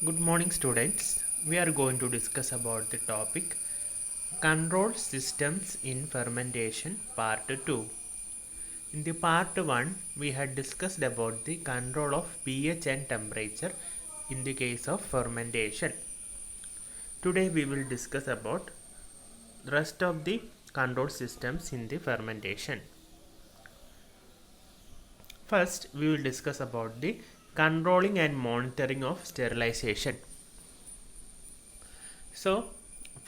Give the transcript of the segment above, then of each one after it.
Good morning, students. We are going to discuss about the topic Control Systems in Fermentation Part 2. In the Part 1, we had discussed about the control of pH and temperature in the case of fermentation. Today we will discuss about the rest of the control systems in the fermentation. First, we will discuss about the controlling and monitoring of sterilization. So,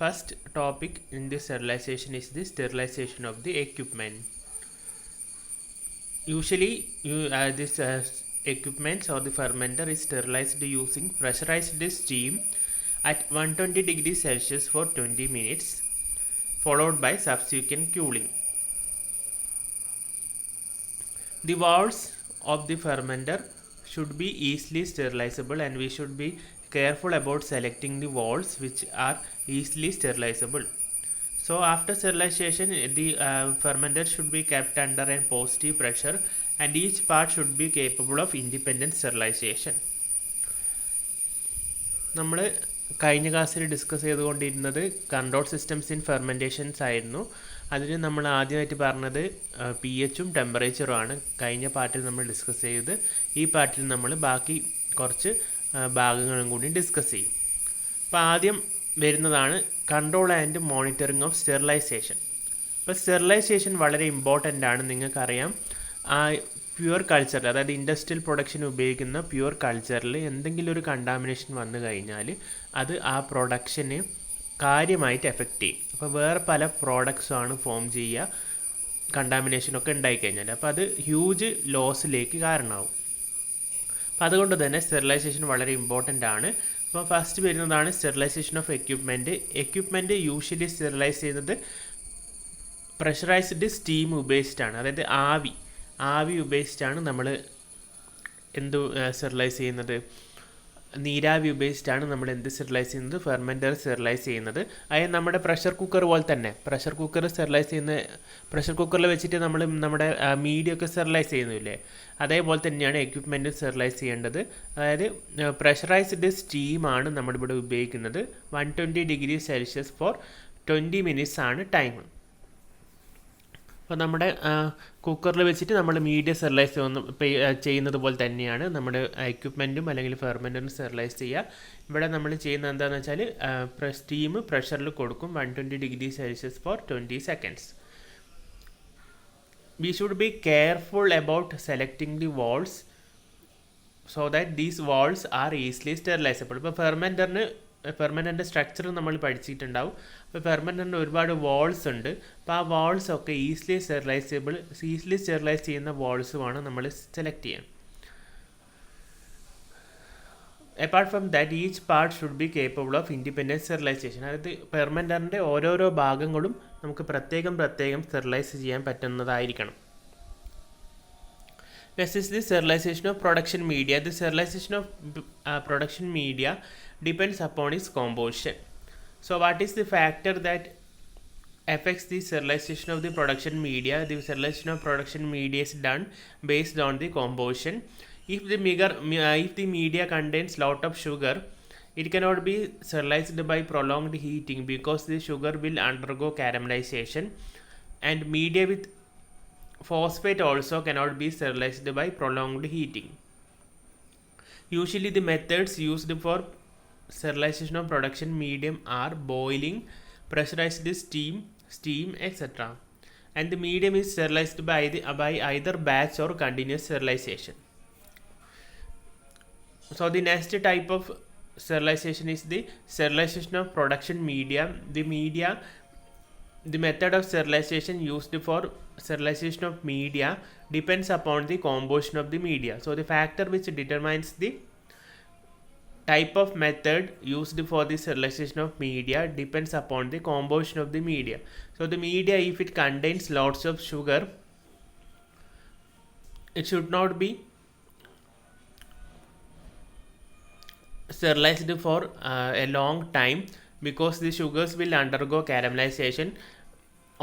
first topic in this sterilization is the sterilization of the equipment. Usually, this equipment or the fermenter is sterilized using pressurized steam at 120 degrees Celsius for 20 minutes, followed by subsequent cooling. The valves of the fermenter should be easily sterilizable, and we should be careful about selecting the valves which are easily sterilizable. So after sterilization, the fermenter should be kept under a positive pressure, and each part should be capable of independent sterilization. നമ്മൾ കഴിഞ്ഞ ക്ലാസ്സിൽ discuss ചെയ്തുകൊണ്ടിരുന്നത് control systems in ഫെർമെൻറ്റേഷൻസ് ആയിരുന്നു. അതിന് നമ്മൾ ആദ്യമായിട്ട് പറഞ്ഞത് P എച്ചും ടെമ്പറേച്ചറുമാണ് കഴിഞ്ഞ പാർട്ടിൽ നമ്മൾ ഡിസ്കസ് ചെയ്തത്. ഈ പാർട്ടിൽ നമ്മൾ ബാക്കി കുറച്ച് ഭാഗങ്ങളും കൂടി ഡിസ്കസ് ചെയ്യും. അപ്പോൾ ആദ്യം വരുന്നതാണ് control and monitoring of sterilisation. അപ്പോൾ സ്റ്റെറിലൈസേഷൻ വളരെ ഇമ്പോർട്ടൻ്റ് ആണ്. നിങ്ങൾക്കറിയാം, പ്യുവർ കൾച്ചർ, അതായത് ഇൻഡസ്ട്രിയൽ പ്രൊഡക്ഷൻ ഉപയോഗിക്കുന്ന പ്യുവർ കൾച്ചറിൽ എന്തെങ്കിലും ഒരു കണ്ടാമിനേഷൻ വന്നു കഴിഞ്ഞാൽ അത് ആ പ്രൊഡക്ഷന് കാര്യമായിട്ട് എഫക്റ്റ് ചെയ്യും. അപ്പോൾ വേറെ പല പ്രോഡക്ട്സാണ് ഫോം ചെയ്യുക കണ്ടാമിനേഷനൊക്കെ ഉണ്ടായിക്കഴിഞ്ഞാൽ. അപ്പോൾ അത് ഹ്യൂജ് ലോസിലേക്ക് കാരണമാവും. അപ്പോൾ അതുകൊണ്ട് തന്നെ സ്റ്റെറിലൈസേഷൻ വളരെ ഇമ്പോർട്ടൻ്റ് ആണ്. അപ്പോൾ ഫസ്റ്റ് വരുന്നതാണ് sterilisation of equipment usually sterilise ചെയ്യുന്നത് പ്രഷറൈസ്ഡ് സ്റ്റീം ഉപയോഗിച്ചിട്ടാണ്. അതായത് ആവി ഉപയോഗിച്ചിട്ടാണ് നമ്മൾ സ്റ്റെറിലൈസ് ചെയ്യുന്നത്. നീരാവി ഉപയോഗിച്ചിട്ടാണ് നമ്മൾ സ്റ്റെറിലൈസ് ചെയ്യുന്നത്, ഫെർമെൻറ്റർ സ്റ്റെറിലൈസ് ചെയ്യുന്നത്. അതായത് നമ്മുടെ പ്രഷർ കുക്കർ പോലെ തന്നെ പ്രഷർ കുക്കർ സ്റ്റെറിലൈസ് ചെയ്യുന്ന, പ്രഷർ കുക്കറിൽ വെച്ചിട്ട് നമ്മൾ നമ്മുടെ മീഡിയൊക്കെ സ്റ്റെറിലൈസ് ചെയ്യുന്നില്ലേ, അതേപോലെ തന്നെയാണ് എക്യുപ്മെൻറ്റ് സ്റ്റെറിലൈസ് ചെയ്യേണ്ടത്. അതായത് പ്രഷറൈസ്ഡ് സ്റ്റീമാണ് നമ്മളിവിടെ ഉപയോഗിക്കുന്നത്. 120 ഡിഗ്രി സെൽഷ്യസ് ഫോർ 20 മിനിറ്റ്സ് ആണ് ടൈം. അപ്പോൾ നമ്മുടെ കുക്കറിൽ വെച്ചിട്ട് നമ്മൾ മീഡിയ സ്റ്റെറിലൈസ് ചെയ്യുന്നത് പോലെ തന്നെയാണ് നമ്മുടെ എക്യുപ്മെൻറ്റും അല്ലെങ്കിൽ ഫെർമെൻറ്ററും സ്റ്റെറിലൈസ് ചെയ്യുക. ഇവിടെ നമ്മൾ ചെയ്യുന്നത് എന്താണെന്ന് വെച്ചാൽ സ്റ്റീം പ്രഷറിൽ കൊടുക്കും 120 degree Celsius four 20 seconds. We should be careful about selecting the valves so that these valves are easily sterilizable. ഇപ്പോൾ ഫെർമെൻറ്ററിൻ്റെ സ്ട്രക്ചർ നമ്മൾ പഠിച്ചിട്ടുണ്ടാവും. അപ്പോൾ ഫെർമെൻറ്ററിൻ്റെ ഒരുപാട് വാൾസ് ഉണ്ട്. അപ്പോൾ ആ വാൾസ് ഒക്കെ ഈസിലി സ്റ്റെറിലൈസ് ചെയ്യുന്ന വാൾസുമാണ് നമ്മൾ സെലക്ട് ചെയ്യാൻ. Apart from that, each part should be capable of independent sterilisation. അതായത് ഫെർമെൻറ്ററിൻ്റെ ഓരോരോ ഭാഗങ്ങളും നമുക്ക് പ്രത്യേകം സ്റ്റെറിലൈസ് ചെയ്യാൻ പറ്റുന്നതായിരിക്കണം. Next is the sterilization of production media. The sterilization of production media depends upon its composition. So what is the factor that affects the sterilization of the production media? The sterilization of production media is done based on the composition. If the media contains lot of sugar, it cannot be sterilized by prolonged heating because the sugar will undergo caramelization, and media with phosphate also cannot be sterilized by prolonged heating. Usually the methods used for sterilization of production medium are boiling, pressurized steam, etc. And the medium is sterilized by either batch or continuous sterilization. So the next type of sterilization is the sterilization of production media. The method of sterilization used for sterilization of media depends upon the composition of the media. So the factor which determines the type of method used for the sterilization of media depends upon the composition of the media. So the media, if it contains lots of sugar, it should not be sterilized for a long time because the sugars will undergo caramelization.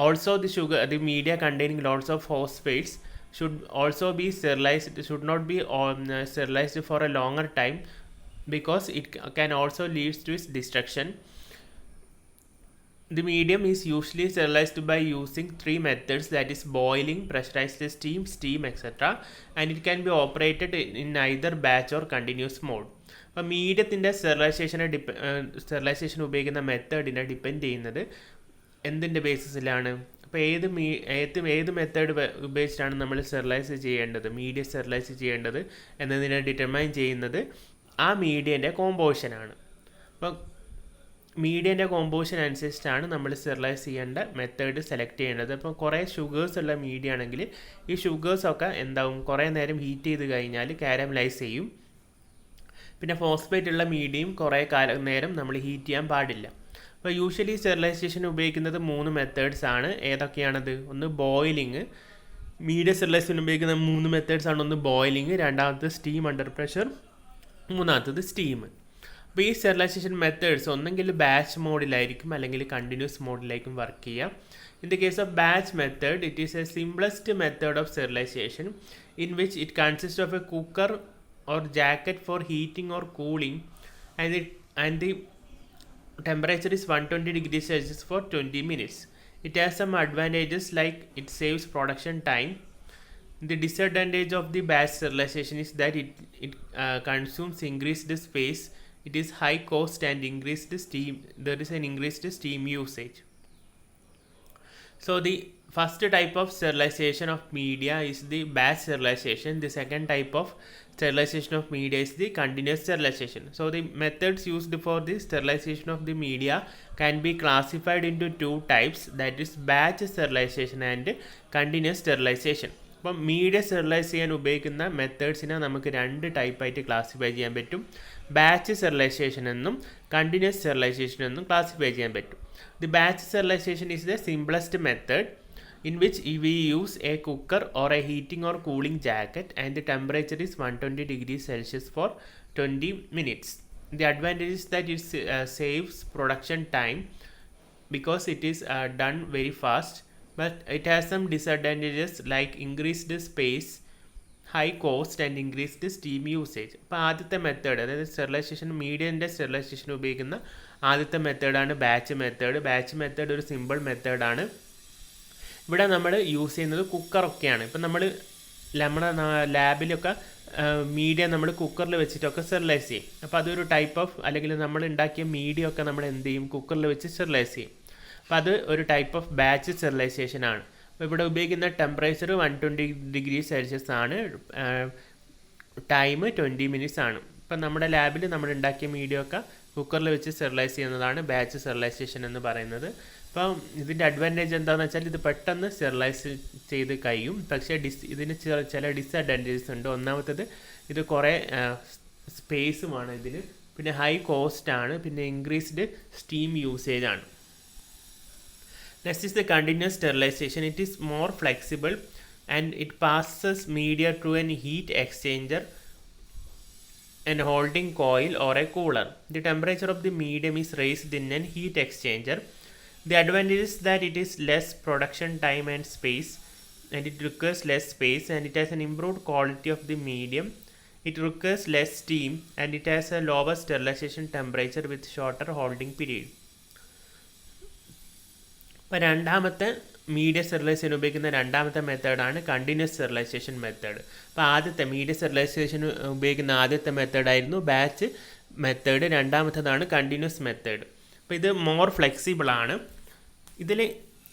Also the media containing lots of phosphates should also be sterilized, should not be sterilized for a longer time because it can also lead to its destruction. The medium is usually sterilized by using 3 methods, that is boiling, pressurized steam, etc. And it can be operated in either batch or continuous mode. അപ്പോൾ മീഡിയത്തിൻ്റെ sterilisation ഉപയോഗിക്കുന്ന മെത്തേഡിനെ depend ചെയ്യുന്നത് എന്തിൻ്റെ ബേസിസിലാണ്? അപ്പോൾ ഏത് method ഉപയോഗിച്ചിട്ടാണ് നമ്മൾ sterilise ചെയ്യേണ്ടത്, media sterilise ചെയ്യേണ്ടത് എന്നതിനെ ഡിറ്റർമൈൻ ചെയ്യുന്നത് ആ മീഡിയൻ്റെ കോമ്പോസിഷനാണ്. അപ്പോൾ മീഡിയൻ്റെ കോമ്പോസിഷൻ അനുസരിച്ചിട്ടാണ് നമ്മൾ സ്റ്റെറിലൈസ് ചെയ്യേണ്ട മെത്തേഡ് സെലക്ട് ചെയ്യേണ്ടത്. അപ്പോൾ കുറേ ഷുഗേഴ്സ് ഉള്ള മീഡിയ ആണെങ്കിൽ ഈ ഷുഗേഴ്സൊക്കെ എന്താവും, കുറേ നേരം ഹീറ്റ് ചെയ്ത് കഴിഞ്ഞാൽ കാരമലൈസ് ചെയ്യും. പിന്നെ ഫോസ്ഫേറ്റ് ഉള്ള മീഡിയം കുറേ നേരം നമ്മൾ ഹീറ്റ് ചെയ്യാൻ പാടില്ല. അപ്പോൾ യൂഷ്വലി സ്റ്റെറിലൈസേഷൻ ഉപയോഗിക്കുന്നത് 3 മെത്തേഡ്സ് ആണ്. ഏതൊക്കെയാണത്? ഒന്ന് ബോയിലിംഗ്. മീഡിയ സ്റ്റെറിലൈസേഷൻ ഉപയോഗിക്കുന്ന 3 മെത്തേഡ്സ് ആണ്. ഒന്ന് ബോയിലിംഗ്, രണ്ടാമത്തത് സ്റ്റീം അണ്ടർ പ്രഷർ, മൂന്നാമത്തത് സ്റ്റീം. അപ്പോൾ ഈ സ്റ്റെറിലൈസേഷൻ മെത്തേഡ്സ് ഒന്നെങ്കിൽ ബാച്ച് മോഡിലായിരിക്കും അല്ലെങ്കിൽ കണ്ടിന്യൂസ് മോഡിലായിരിക്കും വർക്ക് ചെയ്യുക. In the case of batch method, it is a simplest method of sterilisation in which it consist of a cooker or jacket for heating or cooling, and the temperature is 120 degrees Celsius for 20 minutes. It has some advantages like it saves production time. The disadvantage of the batch sterilization is that it consumes increased space, it is high cost and increased steam. There is an increased steam usage. So the first type of sterilization of media is the batch sterilization. The second type of sterilization of media is the continuous sterilization. So the methods used for the sterilization of the media can be classified into 2 types, that is batch sterilization and continuous sterilization. അപ്പം media sterilise ചെയ്യാൻ ഉപയോഗിക്കുന്ന മെത്തേഡ്സിനെ നമുക്ക് 2 ടൈപ്പായിട്ട് classify ചെയ്യാൻ പറ്റും. Batch sterilisation എന്നും continuous sterilisation എന്നും ക്ലാസിഫൈ ചെയ്യാൻ പറ്റും. The batch sterilisation is the simplest method in which we use a cooker or a heating or cooling jacket and the temperature is 120 degrees Celsius for 20 minutes. The advantage is that it saves production time because it is done very fast, but it has some disadvantages like increased space, high cost and increased steam usage. അപ്പോൾ ആദ്യത്തെ method, അതായത് sterilisation മീഡിയൻ്റെ sterilisation ഉപയോഗിക്കുന്ന ആദ്യത്തെ മെത്തേഡാണ് batch method. Batch method ഒരു simple മെത്തേഡാണ്. ഇവിടെ നമ്മൾ യൂസ് ചെയ്യുന്നത് കുക്കറൊക്കെയാണ്. ഇപ്പം നമ്മൾ നമ്മുടെ ലാബിലൊക്കെ മീഡിയ നമ്മൾ കുക്കറിൽ വെച്ചിട്ടൊക്കെ സ്റ്റെറിലൈസ് ചെയ്യും. അപ്പോൾ അതൊരു ടൈപ്പ് ഓഫ്, അല്ലെങ്കിൽ നമ്മൾ ഉണ്ടാക്കിയ മീഡിയ ഒക്കെ നമ്മൾ എന്ത് ചെയ്യും, കുക്കറിൽ വെച്ച് സ്റ്റെറിലൈസ് ചെയ്യും. അപ്പോൾ അത് ഒരു ടൈപ്പ് ഓഫ് ബാച്ച് സ്റ്റെറിലൈസേഷൻ ആണ്. അപ്പോൾ ഇവിടെ ഉപയോഗിക്കുന്ന ടെമ്പറേച്ചർ 120 ഡിഗ്രി സെൽഷ്യസ് ആണ്, ടൈം 20 മിനിറ്റ്സ് ആണ്. ഇപ്പം നമ്മുടെ ലാബിൽ നമ്മൾ ഉണ്ടാക്കിയ മീഡിയ ഒക്കെ കുക്കറിൽ വെച്ച് സ്റ്റെറിലൈസ് ചെയ്യുന്നതാണ് ബാച്ച് സ്റ്റെറിലൈസേഷൻ എന്ന് പറയുന്നത്. അപ്പം ഇതിൻ്റെ അഡ്വാൻറ്റേജ് എന്താണെന്ന് വെച്ചാൽ ഇത് പെട്ടെന്ന് സ്റ്റെറിലൈസ് ചെയ്ത് കഴിയും. പക്ഷേ ഇതിന് ചില ഡിസഡ്വാൻറ്റേജസ് ഉണ്ട്. ഒന്നാമത്തേത് ഇത് കുറേ സ്പേസുമാണ് ഇതിന്, പിന്നെ ഹൈ കോസ്റ്റ് ആണ്, പിന്നെ ഇൻക്രീസ്ഡ് സ്റ്റീം യൂസേജ് ആണ്. Next is the continuous sterilisation. It is more flexible and it passes media through an heat exchanger and holding coil or a cooler. The temperature of the medium is raised in an heat exchanger. The advantage is that it is less production time and space, and it requires less space, and it has an improved quality of the medium. It requires less steam, and it has a lower sterilization temperature with shorter holding period. അപ്പോൾ രണ്ടാമത്തെ media sterilisation ഉപയോഗിക്കുന്ന രണ്ടാമത്തെ മെത്തേഡാണ് continuous sterilisation method. അപ്പോൾ ആദ്യത്തെ media sterilisation ഉപയോഗിക്കുന്ന ആദ്യത്തെ മെത്തേഡായിരുന്നു batch method, രണ്ടാമത്തേതാണ് continuous method. അപ്പോൾ ഇത് മോർ ഫ്ലെക്സിബിളാണ്. ഇതിൽ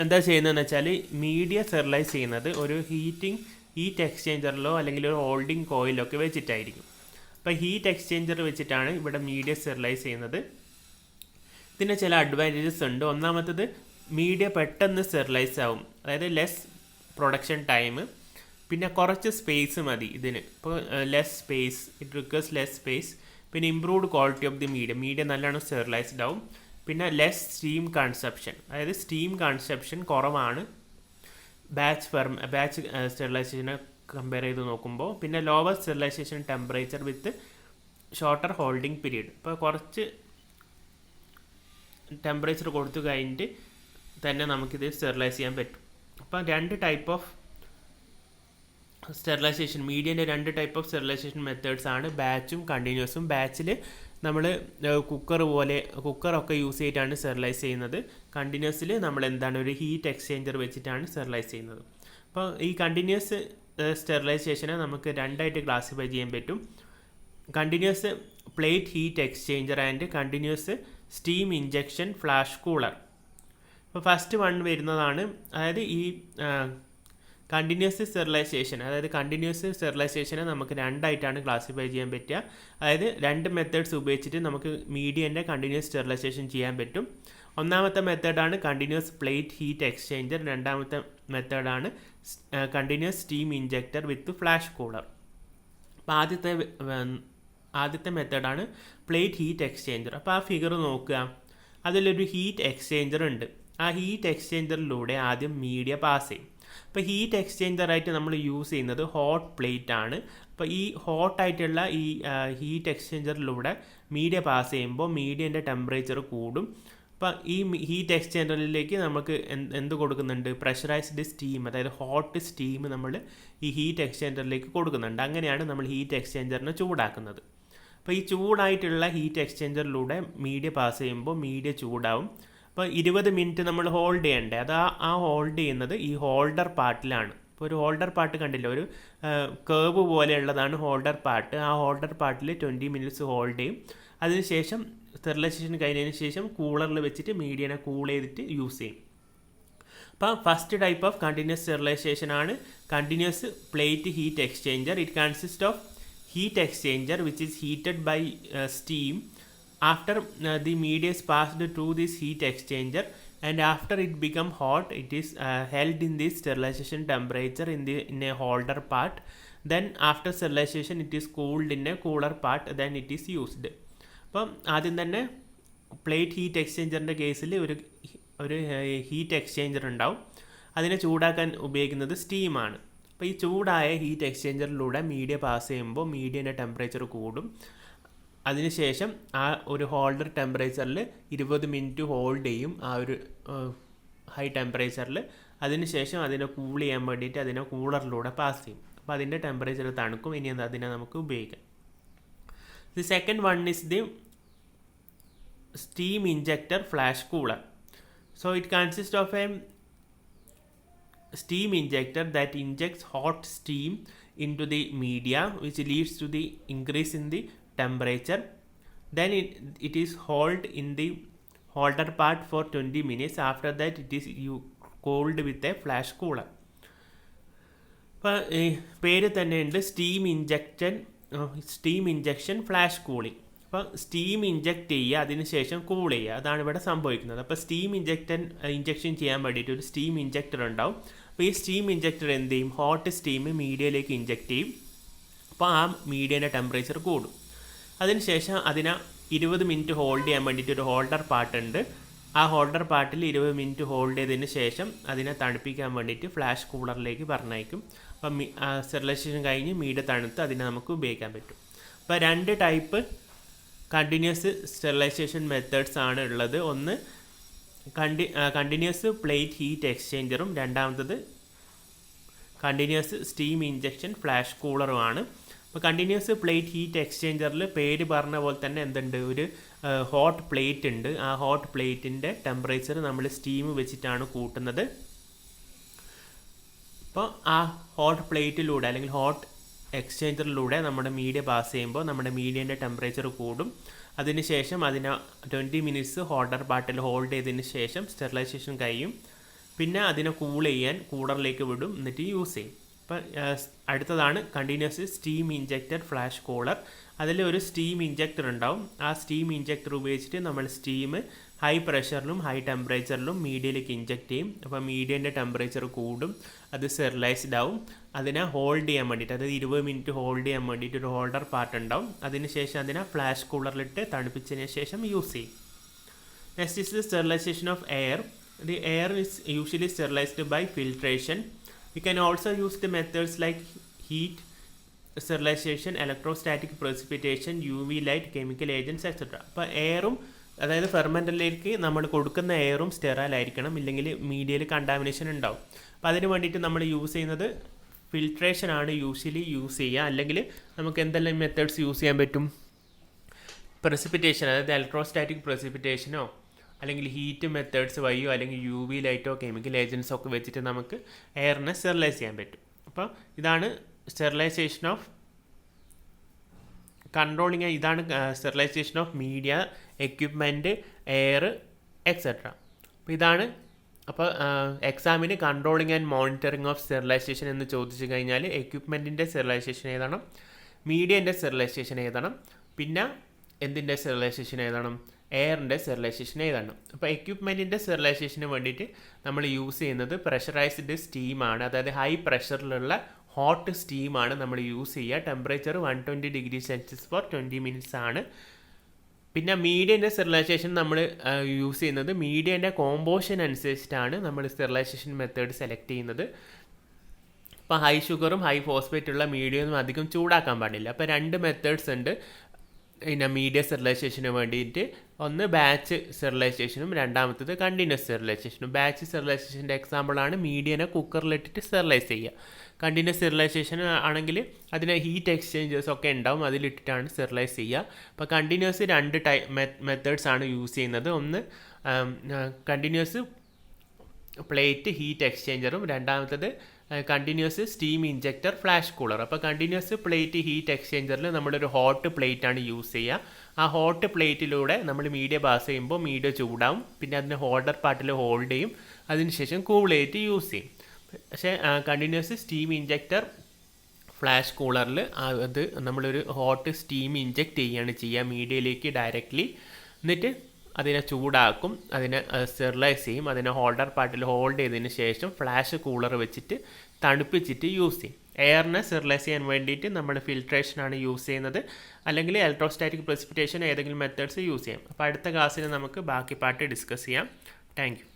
എന്താ ചെയ്യുന്നതെന്ന് വെച്ചാൽ മീഡിയ സ്റ്റെറിലൈസ് ചെയ്യുന്നത് ഒരു ഹീറ്റ് എക്സ്ചേഞ്ചറിലോ അല്ലെങ്കിൽ ഒരു ഹോൾഡിംഗ് കോയിലോ ഒക്കെ വെച്ചിട്ടായിരിക്കും. അപ്പോൾ ഹീറ്റ് എക്സ്ചേഞ്ചർ വെച്ചിട്ടാണ് ഇവിടെ മീഡിയ സ്റ്റെറിലൈസ് ചെയ്യുന്നത്. ഇതിന് ചില അഡ്വാൻറ്റേജസ് ഉണ്ട്. ഒന്നാമത്തത് മീഡിയ പെട്ടെന്ന് സ്റ്റെറിലൈസ് ആവും, അതായത് ലെസ് പ്രൊഡക്ഷൻ ടൈം, പിന്നെ കുറച്ച് സ്പേസ് മതി ഇതിന്. ഇപ്പോൾ less space, it requires less space, പിന്നെ improved quality of the media നല്ലോണം സ്റ്റെറിലൈസ്ഡ് ആവും, പിന്നെ ലെസ് സ്റ്റീം കൺസപ്ഷൻ, അതായത് സ്റ്റീം കൺസപ്ഷൻ കുറവാണ് ബാച്ച് സ്റ്റെറിലൈസേഷനെ കമ്പയർ ചെയ്ത് നോക്കുമ്പോൾ, പിന്നെ lower sterilisation temperature with shorter holding period. ഇപ്പോൾ കുറച്ച് ടെമ്പറേച്ചർ കൊടുത്തു കഴിഞ്ഞിട്ട് തന്നെ നമുക്കിത് സ്റ്റെറിലൈസ് ചെയ്യാൻ പറ്റും. അപ്പം 2 ടൈപ്പ് ഓഫ് സ്റ്റെറിലൈസേഷൻ മീഡിയൻ്റെ 2 ടൈപ്പ് ഓഫ് സ്റ്റെറിലൈസേഷൻ മെത്തേഡ്സ് ആണ്, ബാച്ചും കണ്ടിന്യൂസും. ബാച്ചിൽ നമ്മൾ കുക്കറൊക്കെ യൂസ് ചെയ്തിട്ടാണ് സ്റ്റെറിലൈസ് ചെയ്യുന്നത്. കണ്ടിന്യൂസിൽ നമ്മൾ ഒരു ഹീറ്റ് എക്സ്ചേഞ്ചർ വെച്ചിട്ടാണ് സ്റ്റെറിലൈസ് ചെയ്യുന്നത്. അപ്പോൾ ഈ കണ്ടിന്യൂസ് സ്റ്റെറിലൈസേഷനെ നമുക്ക് 2ആയിട്ട് ക്ലാസിഫൈ ചെയ്യാൻ പറ്റും. Continuous plate heat exchanger and continuous steam injection flash cooler. അപ്പോൾ ഫസ്റ്റ് വൺ വരുന്നതാണ്, അതായത് ഈ കണ്ടിന്യൂസ് സ്റ്റെറിലൈസേഷനെ നമുക്ക് 2ആയിട്ടാണ് ക്ലാസിഫൈ ചെയ്യാൻ പറ്റുക. അതായത് 2 മെത്തേഡ്സ് ഉപയോഗിച്ചിട്ട് നമുക്ക് മീഡിയൻ്റെ കണ്ടിന്യൂസ് സ്റ്റെറിലൈസേഷൻ ചെയ്യാൻ പറ്റും. ഒന്നാമത്തെ മെത്തേഡാണ് കണ്ടിന്യൂസ് പ്ലേറ്റ് ഹീറ്റ് എക്സ്ചേഞ്ചർ, രണ്ടാമത്തെ മെത്തേഡാണ് കണ്ടിന്യൂസ് സ്റ്റീം ഇഞ്ചക്ടർ വിത്ത് ഫ്ലാഷ് കൂളർ. അപ്പോൾ ആദ്യത്തെ മെത്തേഡാണ് പ്ലേറ്റ് ഹീറ്റ് എക്സ്ചേഞ്ചർ. അപ്പോൾ ആ ഫിഗർ നോക്കുക, അതിലൊരു ഹീറ്റ് എക്സ്ചേഞ്ചർ ഉണ്ട്. ആ ഹീറ്റ് എക്സ്ചേഞ്ചറിലൂടെ ആദ്യം മീഡിയ പാസ് ചെയ്യും. അപ്പോൾ ഹീറ്റ് എക്സ്ചേഞ്ചറായിട്ട് നമ്മൾ യൂസ് ചെയ്യുന്നത് ഹോട്ട് പ്ലേറ്റ് ആണ്. അപ്പോൾ ഈ ഹോട്ടായിട്ടുള്ള ഈ ഹീറ്റ് എക്സ്ചേഞ്ചറിലൂടെ മീഡിയ പാസ് ചെയ്യുമ്പോൾ മീഡിയൻ്റെ ടെമ്പറേച്ചർ കൂടും. അപ്പോൾ ഈ ഹീറ്റ് എക്സ്ചേഞ്ചറിലേക്ക് നമുക്ക് എന്ത് കൊടുക്കുന്നുണ്ട്? പ്രഷറൈസ്ഡ് സ്റ്റീം, അതായത് ഹോട്ട് സ്റ്റീം നമ്മൾ ഈ ഹീറ്റ് എക്സ്ചേഞ്ചറിലേക്ക് കൊടുക്കുന്നുണ്ട്. അങ്ങനെയാണ് നമ്മൾ ഹീറ്റ് എക്സ്ചേഞ്ചറിനെ ചൂടാക്കുന്നത്. അപ്പോൾ ഈ ചൂടായിട്ടുള്ള ഹീറ്റ് എക്സ്ചേഞ്ചറിലൂടെ മീഡിയ പാസ് ചെയ്യുമ്പോൾ മീഡിയ ചൂടാവും. അപ്പോൾ 20 മിനിറ്റ് നമ്മൾ ഹോൾഡ് ചെയ്യണ്ടേ, അത് ആ ഹോൾഡ് ചെയ്യുന്നത് ഈ ഹോൾഡർ പാർട്ടിലാണ്. ഇപ്പോൾ ഒരു ഹോൾഡർ പാർട്ട് കണ്ടില്ല, ഒരു കേർവ് പോലെയുള്ളതാണ് ഹോൾഡർ പാർട്ട്. ആ ഹോൾഡർ പാർട്ടിൽ 20 മിനിറ്റ്സ് ഹോൾഡ് ചെയ്യും. അതിനുശേഷം സ്റ്റെറിലൈസേഷൻ കഴിഞ്ഞതിന് ശേഷം കൂളറിൽ വെച്ചിട്ട് മീഡിയനെ കൂൾ ചെയ്തിട്ട് യൂസ് ചെയ്യും. അപ്പോൾ first type of continuous sterilisation ആണ് continuous plate heat exchanger. It consist of heat exchanger which is heated by steam. After the media is passed through this heat exchanger and after it become hot, it is held in this sterilization temperature in a holder part. Then after sterilization it is cooled in a cooler part, then it is used. അപ്പം ആദ്യം തന്നെ plate heat എക്സ്ചേഞ്ചറിൻ്റെ കേസിൽ ഒരു heat exchanger ഉണ്ടാവും. അതിനെ ചൂടാക്കാൻ ഉപയോഗിക്കുന്നത് സ്റ്റീമാണ്. അപ്പോൾ ഈ ചൂടായ ഹീറ്റ് എക്സ്ചേഞ്ചറിലൂടെ മീഡിയ പാസ് ചെയ്യുമ്പോൾ മീഡിയൻ്റെ ടെമ്പറേച്ചർ കൂടും. അതിനുശേഷം ആ ഒരു ഹോൾഡർ ടെമ്പറേച്ചറിൽ 20 മിനിറ്റ് ഹോൾഡ് ചെയ്യും, ആ ഒരു ഹൈ ടെമ്പറേച്ചറിൽ. അതിനുശേഷം അതിനെ കൂൾ ചെയ്യാൻ വേണ്ടിയിട്ട് അതിനെ കൂളറിലൂടെ പാസ് ചെയ്യും. അപ്പോൾ അതിൻ്റെ ടെമ്പറേച്ചർ തണുക്കും. ഇനി അതിനെ നമുക്ക് ഉപയോഗിക്കാം. The second one is the steam injector flash cooler. So it consist of A steam injector that injects hot steam into the media which leads to the increase in the temperature. Then it is held in the holder part for 20 minutes. After that it is cooled with a flash cooler. അപ്പോൾ പേര് തന്നെയുണ്ട് steam injection flash cooling. അപ്പോൾ steam inject ചെയ്യുക, അതിനുശേഷം cool ചെയ്യുക, അതാണ് ഇവിടെ സംഭവിക്കുന്നത്. അപ്പോൾ സ്റ്റീം ഇഞ്ചക്ഷൻ ചെയ്യാൻ വേണ്ടിയിട്ട് ഒരു സ്റ്റീം ഇഞ്ചക്ടർ ഉണ്ടാവും. അപ്പോൾ ഈ സ്റ്റീം ഇഞ്ചക്ടർ എന്ത് ചെയ്യും? ഹോട്ട് സ്റ്റീം മീഡിയയിലേക്ക് ഇഞ്ചക്ട് ചെയ്യും. അപ്പോൾ ആ മീഡിയൻ്റെ ടെമ്പറേച്ചർ കൂടും. അതിനുശേഷം അതിനെ 20 മിനിറ്റ് ഹോൾഡ് ചെയ്യാൻ വേണ്ടിയിട്ട് ഒരു ഹോൾഡർ പാർട്ടുണ്ട്. ആ ഹോൾഡർ പാർട്ടിൽ 20 മിനിറ്റ് ഹോൾഡ് ചെയ്തതിന് ശേഷം അതിനെ തണുപ്പിക്കാൻ വേണ്ടിയിട്ട് ഫ്ലാഷ് കൂളറിലേക്ക് പറഞ്ഞയക്കും. അപ്പം സ്റ്റെറിലൈസേഷൻ കഴിഞ്ഞ് മീഡിയ തണുത്ത് അതിനെ നമുക്ക് ഉപയോഗിക്കാൻ പറ്റും. അപ്പോൾ 2 ടൈപ്പ് കണ്ടിന്യൂസ് സ്റ്റെറിലൈസേഷൻ മെത്തേഡ്സ് ആണ് ഉള്ളത്. ഒന്ന് കണ്ടിന്യൂസ് പ്ലേറ്റ് ഹീറ്റ് എക്സ്ചേഞ്ചറും രണ്ടാമത്തത് കണ്ടിന്യൂസ് സ്റ്റീം ഇഞ്ചക്ഷൻ ഫ്ലാഷ് കൂളറുമാണ്. അപ്പോൾ കണ്ടിന്യൂസ് പ്ലേറ്റ് ഹീറ്റ് എക്സ്ചേഞ്ചറിൽ പേര് പറഞ്ഞ പോലെ തന്നെ എന്തുണ്ട്? ഒരു ഹോട്ട് പ്ലേറ്റ് ഉണ്ട്. ആ ഹോട്ട് പ്ലേറ്റിൻ്റെ ടെമ്പറേച്ചർ നമ്മൾ സ്റ്റീം വെച്ചിട്ടാണ് കൂട്ടുന്നത്. അപ്പോൾ ആ ഹോട്ട് പ്ലേറ്റിലൂടെ അല്ലെങ്കിൽ ഹോട്ട് എക്സ്ചേഞ്ചറിലൂടെ നമ്മുടെ മീഡിയ പാസ് ചെയ്യുമ്പോൾ നമ്മുടെ മീഡിയൻ്റെ ടെമ്പറേച്ചർ കൂടും. അതിനുശേഷം അതിനെ 20 മിനിറ്റ്സ് ഹോൾഡർ പാർട്ടിൽ ഹോൾഡ് ചെയ്തതിന് ശേഷം സ്റ്റെറിലൈസേഷൻ കഴിയും. പിന്നെ അതിനെ കൂൾ ചെയ്യാൻ കൂളറിലേക്ക് വിടും, എന്നിട്ട് യൂസ് ചെയ്യും. അപ്പം അടുത്തതാണ് continuous steam injected flash cooler. അതിൽ ഒരു സ്റ്റീം ഇഞ്ചക്ടർ ഉണ്ടാവും. ആ സ്റ്റീം ഇഞ്ചക്ടർ ഉപയോഗിച്ചിട്ട് നമ്മൾ സ്റ്റീം ഹൈ പ്രഷറിലും ഹൈ ടെമ്പറേച്ചറിലും മീഡിയയിലേക്ക് ഇഞ്ചക്ട് ചെയ്യും. അപ്പോൾ മീഡിയൻ്റെ ടെമ്പറേച്ചർ കൂടും, അത് സ്റ്റെറിലൈസ്ഡ് ആവും. അതിനെ ഹോൾഡ് ചെയ്യാൻ വേണ്ടിയിട്ട്, അതായത് 20 മിനിറ്റ് ഹോൾഡ് ചെയ്യാൻ വേണ്ടിയിട്ട് ഒരു ഹോൾഡർ പാർട്ട് ഉണ്ടാവും. അതിനുശേഷം അതിനെ ഫ്ലാഷ് കൂളറിലിട്ട് തണുപ്പിച്ചതിന് ശേഷം യൂസ് ചെയ്യും. Next is the sterilisation of air. The air is usually sterilised by filtration. We can also use the methods like heat sterilization, electrostatic precipitation, UV light, chemical agents, etc. അപ്പോൾ എയറും, അതായത് ഫെർമെൻറ്ററിലേക്ക് നമ്മൾ കൊടുക്കുന്ന എയറും sterile ആയിരിക്കണം, ഇല്ലെങ്കിൽ മീഡിയയിൽ contamination ഉണ്ടാവും. അപ്പോൾ അതിന് വേണ്ടിയിട്ട് നമ്മൾ യൂസ് ചെയ്യുന്നത് ഫിൽട്രേഷൻ ആണ് യൂഷ്വലി യൂസ് ചെയ്യുക. അല്ലെങ്കിൽ നമുക്ക് എന്തെല്ലാം മെത്തേഡ്സ് യൂസ് ചെയ്യാൻ പറ്റും? പ്രസിപ്പിറ്റേഷൻ, അതായത് ഇലക്ട്രോസ്റ്റാറ്റിക് പ്രസിപ്പിറ്റേഷനോ അല്ലെങ്കിൽ ഹീറ്റ് മെത്തേഡ്സ് വഴിയോ അല്ലെങ്കിൽ യു വി ലൈറ്റോ കെമിക്കൽ ഏജൻസോ ഒക്കെ വെച്ചിട്ട് നമുക്ക് എയറിനെ സ്റ്റെറിലൈസ് ചെയ്യാൻ പറ്റും. അപ്പോൾ ഇതാണ് സ്റ്റെറിലൈസേഷൻ ഓഫ് കൺട്രോളിങ്, ഇതാണ് sterilisation of media, equipment, air etcetera. അപ്പോൾ ഇതാണ്. അപ്പോൾ എക്സാമിന് കൺട്രോളിങ് ആൻഡ് മോണിറ്ററിങ് ഓഫ് സ്റ്റെറിലൈസേഷൻ എന്ന് ചോദിച്ചു കഴിഞ്ഞാൽ എക്യുപ്മെൻറ്റിൻ്റെ സ്റ്റെറിലൈസേഷൻ എഴുതണം, മീഡിയൻ്റെ സ്റ്റെറിലൈസേഷൻ എഴുതണം, പിന്നെ എന്തിൻ്റെ സ്റ്റെറിലൈസേഷൻ എഴുതണം? എയറിൻ്റെ സ്റ്റെറിലൈസേഷൻ എഴുതണം. അപ്പോൾ എക്യുപ്മെൻറ്റിൻ്റെ സ്റ്റെറിലൈസേഷന് വേണ്ടിയിട്ട് നമ്മൾ യൂസ് ചെയ്യുന്നത് പ്രഷറൈസ്ഡ് സ്റ്റീമാണ്, അതായത് ഹൈ പ്രഷറിലുള്ള ഹോട്ട് സ്റ്റീമാണ് നമ്മൾ യൂസ് ചെയ്യുക. Temperature 120 degree Celsius four 20 minutes ആണ്. പിന്നെ മീഡിയൻ്റെ സ്റ്റെറിലൈസേഷൻ നമ്മൾ യൂസ് ചെയ്യുന്നത് മീഡിയൻ്റെ കോമ്പോസിഷൻ അനുസരിച്ചിട്ടാണ് നമ്മൾ സ്റ്റെറിലൈസേഷൻ മെത്തേഡ് സെലക്ട് ചെയ്യുന്നത്. ഇപ്പോൾ ഹൈ ഷുഗറും ഹൈ ഫോസ്ഫേറ്റ് ഉള്ള മീഡിയൊന്നും അധികം ചൂടാക്കാൻ പാടില്ല. അപ്പോൾ 2 മെത്തേഡ്സ് ഉണ്ട് പിന്നെ മീഡിയ സ്റ്റെറിലൈസേഷന് വേണ്ടിയിട്ട്. ഒന്ന് ബാച്ച് സ്റ്റെറിലൈസേഷനും രണ്ടാമത്തത് കണ്ടിന്യൂസ് സ്റ്റെറിലൈസേഷനും. ബാച്ച് സ്റ്റെറിലൈസേഷൻ്റെ എക്സാമ്പിളാണ് മീഡിയനെ കുക്കറിലിട്ടിട്ട് സ്റ്റെറിലൈസ് ചെയ്യുക. കണ്ടിന്യൂസ് സ്റ്റെറിലൈസേഷൻ ആണെങ്കിൽ അതിന് ഹീറ്റ് എക്സ്ചേഞ്ചേഴ്സ് ഒക്കെ ഉണ്ടാവും, അതിലിട്ടിട്ടാണ് സ്റ്റെറിലൈസ് ചെയ്യുക. അപ്പോൾ കണ്ടിന്യൂസ് 2 മെത്തേഡ്സ് ആണ് യൂസ് ചെയ്യുന്നത്. ഒന്ന് കണ്ടിന്യൂസ് പ്ലേറ്റ് ഹീറ്റ് എക്സ്ചേഞ്ചറും രണ്ടാമത്തത് continuous steam injector flash cooler. അപ്പോൾ കണ്ടിന്യൂസ് പ്ലേറ്റ് ഹീറ്റ് എക്സ്ചേഞ്ചറിൽ നമ്മളൊരു ഹോട്ട് പ്ലേറ്റ് ആണ് യൂസ് ചെയ്യുക. ആ ഹോട്ട് പ്ലേറ്റിലൂടെ നമ്മൾ മീഡിയ പാസ് ചെയ്യുമ്പോൾ മീഡിയ ചൂടാവും, പിന്നെ അതിന് ഹോൾഡർ പാർട്ടിൽ ഹോൾഡ് ചെയ്യും, അതിനുശേഷം കൂൾ ചെയ്തിട്ട് യൂസ് ചെയ്യും. പക്ഷേ കണ്ടിന്യൂസ് സ്റ്റീം ഇഞ്ചക്ടർ ഫ്ലാഷ് കൂളറിൽ അത് നമ്മളൊരു ഹോട്ട് സ്റ്റീം ഇഞ്ചക്ട് ചെയ്യുകയാണ് ചെയ്യുക മീഡിയയിലേക്ക് ഡയറക്റ്റ്ലി. എന്നിട്ട് അതിനെ ചൂടാക്കും, അതിനെ സ്റ്റെറിലൈസ് ചെയ്യും, അതിനെ ഹോൾഡർ പാർട്ടിൽ ഹോൾഡ് ചെയ്തതിന് ശേഷം ഫ്ലാഷ് കൂളർ വെച്ചിട്ട് തണുപ്പിച്ചിട്ട് യൂസ് ചെയ്യും. എയറിനെ സ്റ്റെറിലൈസ് ചെയ്യാൻ വേണ്ടിയിട്ട് നമ്മൾ ഫിൽട്രേഷനാണ് യൂസ് ചെയ്യുന്നത്, അല്ലെങ്കിൽ ഇലക്ട്രോസ്റ്റാറ്റിക് പ്രസിപ്പിറ്റേഷൻ ഏതെങ്കിലും മെത്തേഡ്സ് യൂസ് ചെയ്യാം. അപ്പോൾ അടുത്ത ക്ലാസ്സിൽ നമുക്ക് ബാക്കി പാർട്ട് ഡിസ്കസ് ചെയ്യാം. Thank you.